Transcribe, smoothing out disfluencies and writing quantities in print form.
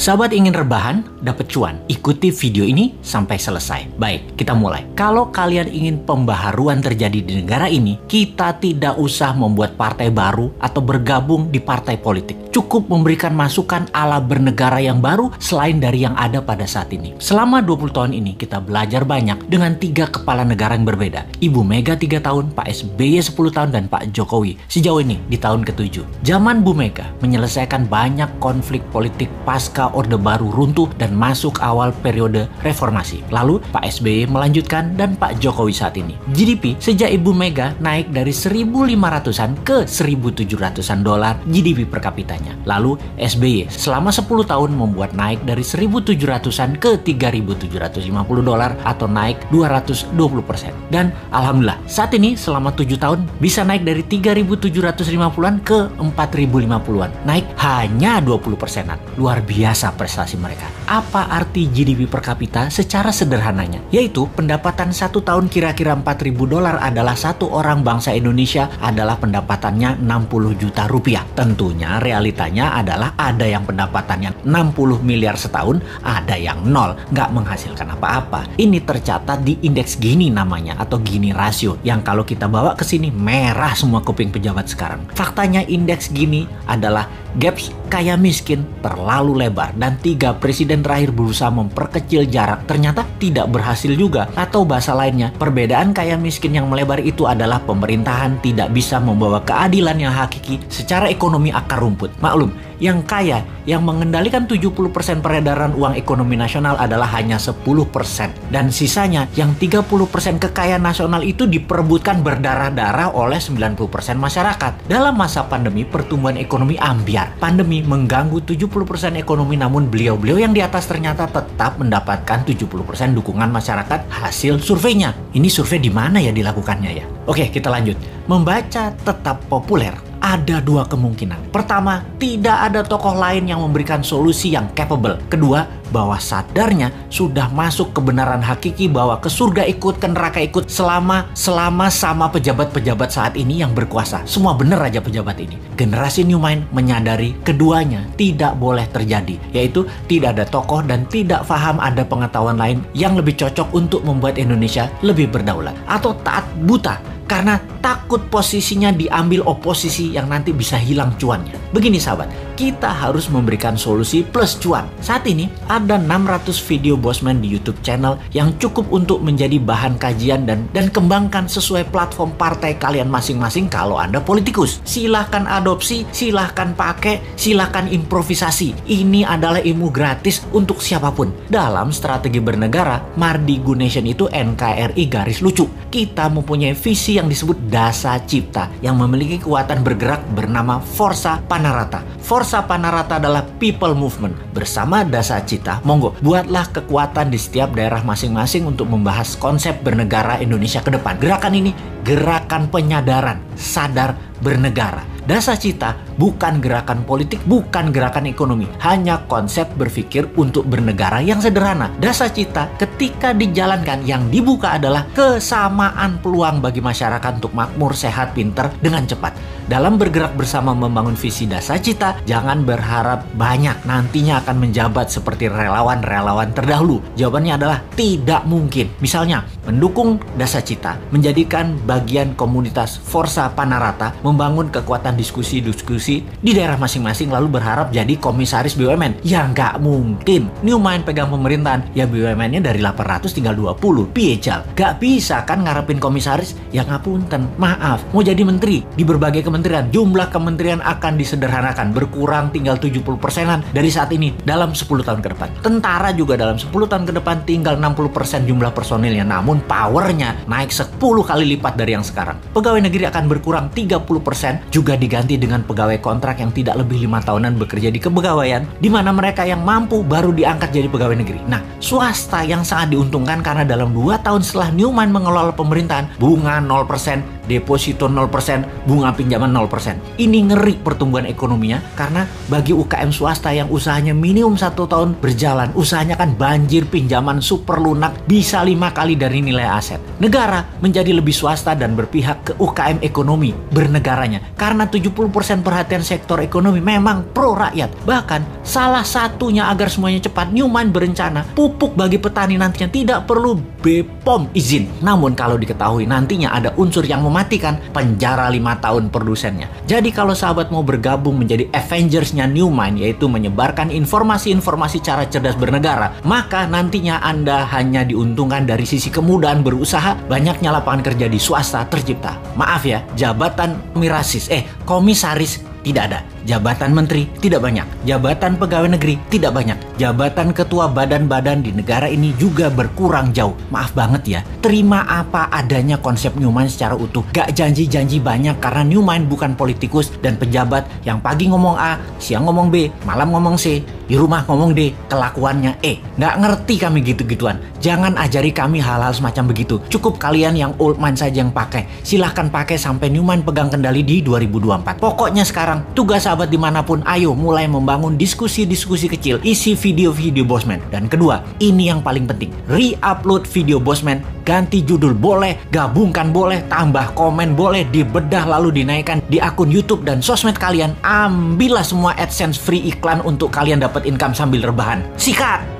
Sahabat ingin rebahan, dapat cuan? Ikuti video ini sampai selesai. Baik, kita mulai. Kalau kalian ingin pembaharuan terjadi di negara ini, kita tidak usah membuat partai baru atau bergabung di partai politik. Cukup memberikan masukan ala bernegara yang baru selain dari yang ada pada saat ini. Selama 20 tahun ini kita belajar banyak dengan 3 kepala negara yang berbeda. Ibu Mega 3 tahun, Pak SBY 10 tahun, dan Pak Jokowi sejauh ini di tahun ke-7. Zaman Bu Mega menyelesaikan banyak konflik politik pasca Orde Baru runtuh dan masuk awal periode reformasi. Lalu Pak SBY melanjutkan dan Pak Jokowi saat ini. GDP sejak Ibu Mega naik dari 1.500-an ke 1.700-an dolar GDP per kapitanya. Lalu SBY selama 10 tahun membuat naik dari 1.700-an ke 3.750 dolar atau naik 220%. Dan alhamdulillah saat ini selama 7 tahun bisa naik dari 3.750-an ke 4.050-an. Naik hanya 20%-an. Luar biasa prestasi mereka. Apa arti GDP per kapita secara sederhananya? Yaitu pendapatan 1 tahun kira-kira 4.000 dolar adalah satu orang bangsa Indonesia adalah pendapatannya 60 juta rupiah. Tentunya realitanya adalah ada yang pendapatannya 60 miliar setahun, ada yang nol, nggak menghasilkan apa-apa. Ini tercatat di indeks Gini namanya atau Gini rasio yang kalau kita bawa ke sini merah semua kuping pejabat sekarang. Faktanya indeks Gini adalah gaps kaya miskin terlalu lebar dan 3 presiden terakhir berusaha memperkecil jarak ternyata tidak berhasil juga. Atau bahasa lainnya, perbedaan kaya miskin yang melebar itu adalah pemerintahan tidak bisa membawa keadilan yang hakiki secara ekonomi akar rumput. Maklum, yang kaya, yang mengendalikan 70% peredaran uang ekonomi nasional adalah hanya 10%. Dan sisanya yang 30% kekayaan nasional itu diperebutkan berdarah-darah oleh 90% masyarakat. Dalam masa pandemi, pertumbuhan ekonomi ambyar. Pandemi mengganggu 70% ekonomi, namun beliau-beliau yang di atas ternyata tetap mendapatkan 70% dukungan masyarakat hasil surveinya. Ini survei di mana ya dilakukannya ya? Oke, kita lanjut. Membaca tetap populer. Ada 2 kemungkinan. Pertama, tidak ada tokoh lain yang memberikan solusi yang capable. Kedua, bahwa sadarnya sudah masuk kebenaran hakiki bahwa ke surga ikut, ke neraka ikut selama sama pejabat-pejabat saat ini yang berkuasa. Semua bener aja pejabat ini. Generasi New Mind menyadari keduanya tidak boleh terjadi, yaitu tidak ada tokoh dan tidak paham ada pengetahuan lain yang lebih cocok untuk membuat Indonesia lebih berdaulat. Atau taat buta karena takut posisinya diambil oposisi yang nanti bisa hilang cuannya. Begini sahabat, kita harus memberikan solusi plus cuan. Saat ini ada 600 video Bosman di YouTube channel yang cukup untuk menjadi bahan kajian dan kembangkan sesuai platform partai kalian masing-masing kalau Anda politikus. Silahkan adopsi, silahkan pakai, silahkan improvisasi. Ini adalah ilmu gratis untuk siapapun. Dalam strategi bernegara, Mardi Gunation itu NKRI garis lucu. Kita mempunyai visi yang disebut Dasa Cipta yang memiliki kekuatan bergerak bernama Forza Panarata. Forza Panarata adalah people movement. Bersama Dasa Cipta, monggo buatlah kekuatan di setiap daerah masing-masing untuk membahas konsep bernegara Indonesia ke depan. Gerakan ini gerakan penyadaran, sadar bernegara. Dasa Cipta bukan gerakan politik, bukan gerakan ekonomi, hanya konsep berpikir untuk bernegara yang sederhana. Dasa Cipta ketika dijalankan yang dibuka adalah kesamaan peluang bagi masyarakat untuk makmur, sehat, pinter dengan cepat. Dalam bergerak bersama membangun visi Dasa Cipta, jangan berharap banyak nantinya akan menjabat seperti relawan-relawan terdahulu. Jawabannya adalah tidak mungkin. Misalnya, mendukung Dasa Cipta, menjadikan bagian komunitas Forza Panarata, membangun kekuatan diskusi-diskusi di daerah masing-masing lalu berharap jadi komisaris BUMN. Ya nggak mungkin. New Mind pegang pemerintahan, ya BUMN-nya dari 800 tinggal 20. Piejal. Gak bisa kan ngarepin komisaris? Ya ngapunten, maaf. Mau jadi menteri di berbagai kementerian, jumlah kementerian akan disederhanakan, berkurang tinggal 70%-an dari saat ini dalam 10 tahun ke depan. Tentara juga dalam 10 tahun ke depan tinggal 60% jumlah personilnya, namun powernya naik 10 kali lipat dari yang sekarang. Pegawai negeri akan berkurang 30%, juga diganti dengan pegawai kontrak yang tidak lebih 5 tahunan bekerja di kepegawaian, di mana mereka yang mampu baru diangkat jadi pegawai negeri. Nah, swasta yang sangat diuntungkan karena dalam 2 tahun setelah New Mind mengelola pemerintahan, bunga 0%, deposito 0%, bunga pinjaman 0%. Ini ngeri pertumbuhan ekonominya karena bagi UKM swasta yang usahanya minimum 1 tahun berjalan, usahanya kan banjir pinjaman super lunak bisa 5 kali dari nilai aset. Negara menjadi lebih swasta dan berpihak ke UKM ekonomi bernegaranya karena 70% perhatian sektor ekonomi memang pro rakyat. Bahkan salah satunya agar semuanya cepat, Newmind berencana pupuk bagi petani nantinya tidak perlu BPOM izin. Namun kalau diketahui nantinya ada unsur yang mematikan, penjara 5 tahun produsennya. Jadi kalau sahabat mau bergabung menjadi Avengers-nya Newmind, yaitu menyebarkan informasi-informasi cara cerdas bernegara, maka nantinya Anda hanya diuntungkan dari sisi kemudahan berusaha, banyaknya lapangan kerja di swasta tercipta. Maaf ya, jabatan komisaris tidak ada. Jabatan menteri tidak banyak. Jabatan pegawai negeri tidak banyak. Jabatan ketua badan-badan di negara ini juga berkurang jauh. Maaf banget ya. Terima apa adanya konsep Newmind secara utuh. Gak janji-janji banyak karena Newmind bukan politikus dan pejabat yang pagi ngomong A, siang ngomong B, malam ngomong C, di rumah ngomong D, kelakuannya E. Gak ngerti kami gitu-gituan. Jangan ajari kami hal-hal semacam begitu. Cukup kalian yang old mind saja yang pakai. Silahkan pakai sampai Newmind pegang kendali di 2024. Pokoknya sekarang tugas sahabat dimanapun, ayo mulai membangun diskusi-diskusi kecil, isi video-video Bosman. Dan kedua, ini yang paling penting, re-upload video Bosman, ganti judul boleh, gabungkan boleh, tambah komen boleh, dibedah lalu dinaikkan di akun YouTube dan sosmed kalian. Ambillah semua AdSense free iklan untuk kalian dapat income sambil rebahan. Sikat!